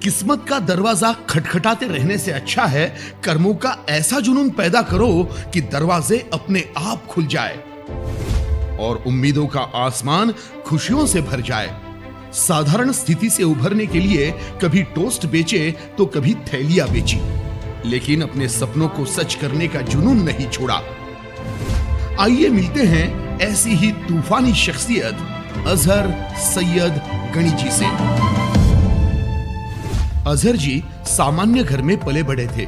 किस्मत का दरवाजा खटखटाते रहने से अच्छा है कर्मों का ऐसा जुनून पैदा करो कि दरवाजे अपने आप खुल जाए और उम्मीदों का आसमान खुशियों से भर जाए। साधारण स्थिति से उभरने के लिए कभी टोस्ट बेचे तो कभी थैलियां बेची, लेकिन अपने सपनों को सच करने का जुनून नहीं छोड़ा। आइए मिलते हैं ऐसी ही तूफानी शख्सियत अजहर सैयद गनी जी से। अजहर जी सामान्य घर में पले बड़े थे।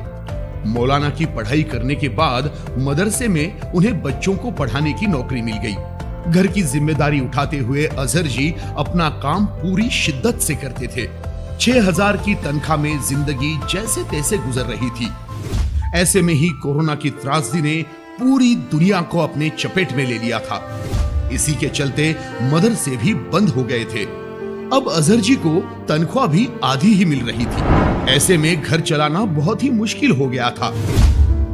मौलाना की पढ़ाई करने के बाद मदरसे में उन्हें बच्चों को पढ़ाने की नौकरी मिल गई। घर की जिम्मेदारी उठाते हुए अजहर जी अपना काम पूरी शिद्दत से करते थे। 6,000 की तनख्वाह में जिंदगी जैसे तैसे गुजर रही थी। ऐसे में ही कोरोना की त्रासदी ने पूरी दुनिया को अपने चपेट में ले लिया था। इसी के चलते मदरसे भी बंद हो गए थे। अब अजहर जी को तनख्वाह भी आधी ही मिल रही थी। ऐसे में घर चलाना बहुत ही मुश्किल हो गया था।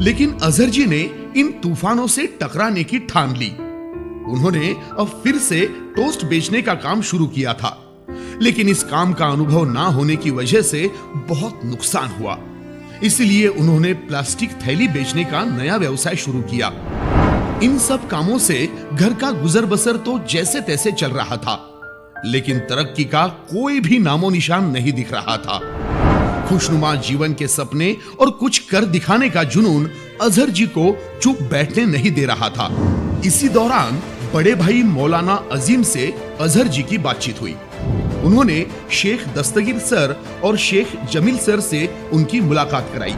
लेकिन अजहर जी ने इन तूफानों से टकराने की ठान ली। उन्होंने अब फिर से टोस्ट बेचने का काम शुरू किया था, लेकिन इस काम का अनुभव ना होने की वजह से बहुत नुकसान हुआ। इसलिए उन्होंने प्लास्टिक थैली बेचने का नया व्यवसाय शुरू किया। इन सब कामों से घर का गुजर बसर तो जैसे तैसे चल रहा था, लेकिन तरक्की का कोई भी नामो निशान नहीं दिख रहा था। खुशनुमा जीवन के सपने और कुछ कर दिखाने का जुनून अजहर जी को चुप बैठने नहीं दे रहा था। इसी दौरान बड़े भाई मौलाना अजीम से अजहर जी की बातचीत हुई। उन्होंने शेख दस्तगीर सर और शेख जमील सर से उनकी मुलाकात कराई।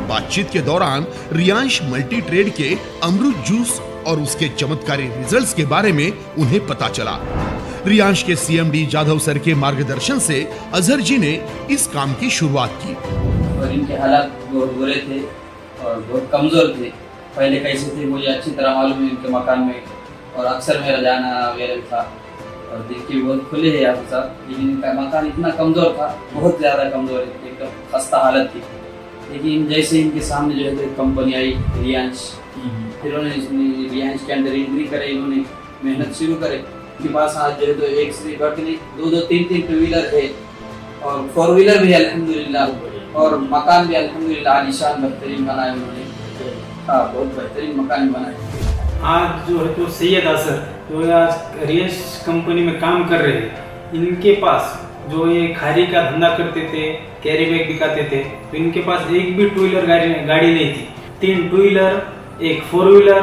बातचीत के दौरान रियांश मल्टी ट्रेड के अमरूद जूस और उसके चमत्कारी रिजल्ट्स के बारे में उन्हें पता चला। रियांश के सीएमडी जाधव सर के मार्गदर्शन से अजहर जी ने इस काम की शुरुआत की। और इनके हालात बहुत बुरे थे और बहुत कमजोर थे। पहले कैसे थे मुझे अच्छी तरह मालूम है इनके मकान में, और अक्सर मेरा जाना वगैरह था और देखिए बहुत खुले है यहाँ साहब। लेकिन इनका मकान इतना कमजोर था, बहुत ज्यादा कमजोर है, एकदम खस्ता हालत थी। लेकिन जैसे इनके सामने जो है कंपनी आई रियांश, फिर उन्होंने रियांश के अंदर एंट्री करे, इन्होंने मेहनत शुरू करे। इनके पास आज जो है तो एक से बढ़ के 2-2, 3-3 टू व्हीलर है और 4 व्हीलर भी अल्हम्दुलिल्लाह, और मकान भी अल्हम्दुलिल्लाह आलीशान बेहतरीन बनाए उन्होंने। हाँ, बहुत बेहतरीन मकान बनाए। आज जो है तो सैयद अजहर जो आज रियांश कंपनी में काम कर रहे हैं, इनके पास जो ये खारी का धंधा करते थे, कैरी बैग दिखाते थे, तो इनके पास एक भी 2 व्हीलर गाड़ी नहीं थी। 3 2 व्हीलर, एक 4 व्हीलर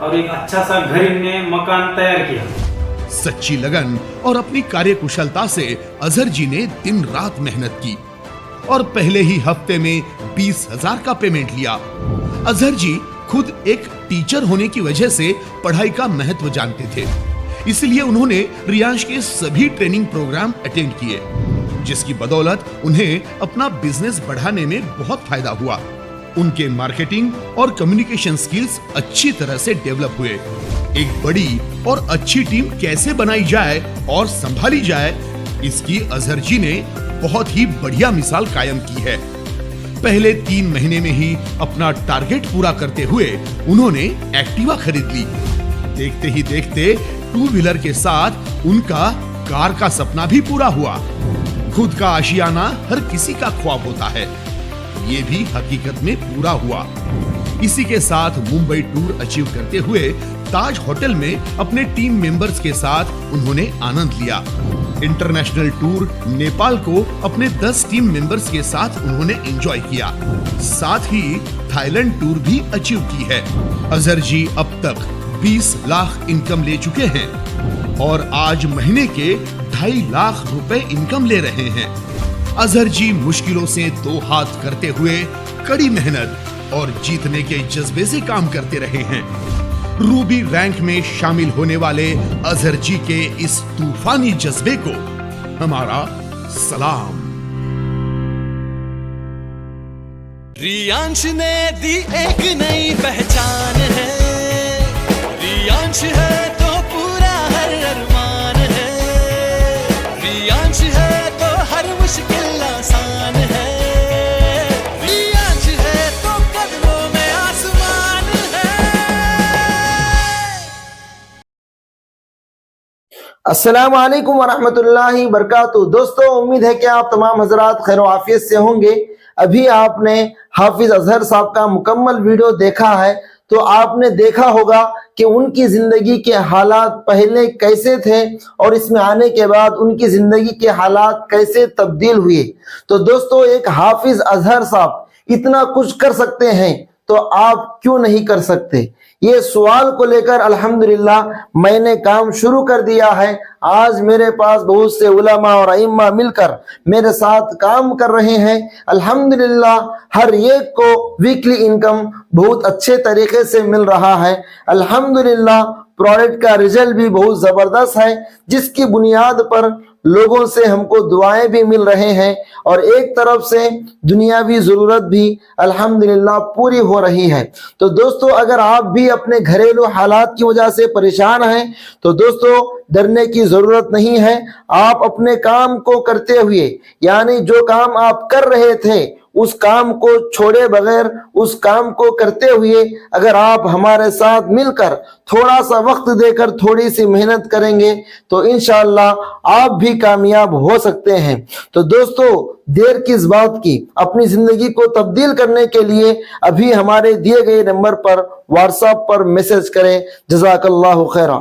और एक अच्छा सा घर इनने मकान तैयार किया। सच्ची लगन और अपनी कार्यकुशलता से अजहर जी ने दिन रात मेहनत की और पहले ही हफ्ते में 20,000 का पेमेंट लिया। अजहर जी खुद एक टीचर होने की वजह से पढ़ाई का महत्व जानते थे, इसलिए उन्होंने रियांश के सभी ट्रेनिंग प्रोग्राम अटेंड किए, जिसकी बदौलत उन्हें अपना बिजनेस बढ़ाने में बहुत फायदा हुआ। उनके मार्केटिंग और कम्युनिकेशन स्किल्स अच्छी तरह से डेवलप हुए। एक बड़ी और अच्छी टीम कैसे बनाई जाए और संभाली जाए, इसकी अजहर जी ने बहुत ही बढ़िया मिसाल कायम की है। पहले 3 महीने में ही अपना टारगेट पूरा करते हुए उन्होंने एक्टिवा खरीद ली। देखते ही देखते 2 व्हीलर के साथ उनका कार का सपना भी पूरा हुआ। खुद का आशियाना हर किसी का ख्वाब होता है, ये भी हकीकत में पूरा हुआ। इसी के साथ मुंबई टूर अचीव करते हुए ताज होटल में अपने टीम मेंबर्स के साथ उन्होंने आनंद लिया। इंटरनेशनल टूर नेपाल को अपने 10 टीम मेंबर्स के साथ उन्होंने एंजॉय किया। साथ ही थाईलैंड टूर भी अचीव की है। अजहर जी अब तक 20 लाख इनकम ले चुके हैं और आज महीने के 2.5 लाख रुपए इनकम ले रहे हैं। अजहर जी मुश्किलों से 2 हाथ करते हुए कड़ी मेहनत और जीतने के जज्बे से काम करते रहे हैं। रूबी रैंक में शामिल होने वाले अजहर जी के इस तूफानी जज्बे को हमारा सलाम। रियांश ने दी एक नई पहचान है, रियांश है तो पूरा हर अरमान है, रियांश है तो हर मुश्किल आसान है, रियांश है तो कदमों में आसमान है। अस्सलाम वालेकुम वरहमतुल्लाहि बरकातुहू। दोस्तों, उम्मीद है कि आप तमाम हजरात खैर आफियत से होंगे। अभी आपने हाफिज अजहर साहब का मुकम्मल वीडियो देखा है, तो आपने देखा होगा कि उनकी जिंदगी के हालात पहले कैसे थे और इसमें आने के बाद उनकी जिंदगी के हालात कैसे तब्दील हुए। तो दोस्तों, एक हाफिज अजहर साहब इतना कुछ कर सकते हैं तो आप क्यों नहीं कर सकते? ये सवाल को लेकर अल्हम्दुलिल्लाह मैंने काम शुरू कर दिया है। आज मेरे पास बहुत से उलमा और अइम्मा मिलकर मेरे साथ काम कर रहे हैं। अल्हम्दुलिल्लाह हर एक को वीकली इनकम बहुत अच्छे तरीके से मिल रहा है। अल्हम्दुलिल्लाह प्रोडक्ट का रिजल्ट भी बहुत जबरदस्त है, जिसकी बुनियाद पर लोगों से हमको दुआएं भी मिल रहे हैं और एक तरफ से दुनियावी जरूरत भी अल्हम्दुलिल्लाह पूरी हो रही है। तो दोस्तों, अगर आप भी अपने घरेलू हालात की वजह से परेशान हैं तो दोस्तों डरने की जरूरत नहीं है। आप अपने काम को करते हुए, यानी जो काम आप कर रहे थे उस काम को छोड़े बगैर उस काम को करते हुए अगर आप हमारे साथ मिलकर थोड़ा सा वक्त देकर थोड़ी सी मेहनत करेंगे तो इंशाअल्लाह आप भी कामयाब हो सकते हैं। तो दोस्तों, देर किस बात की? अपनी जिंदगी को तब्दील करने के लिए अभी हमारे दिए गए नंबर पर व्हाट्सएप पर मैसेज करें। जज़ाकल्लाहु खैरा।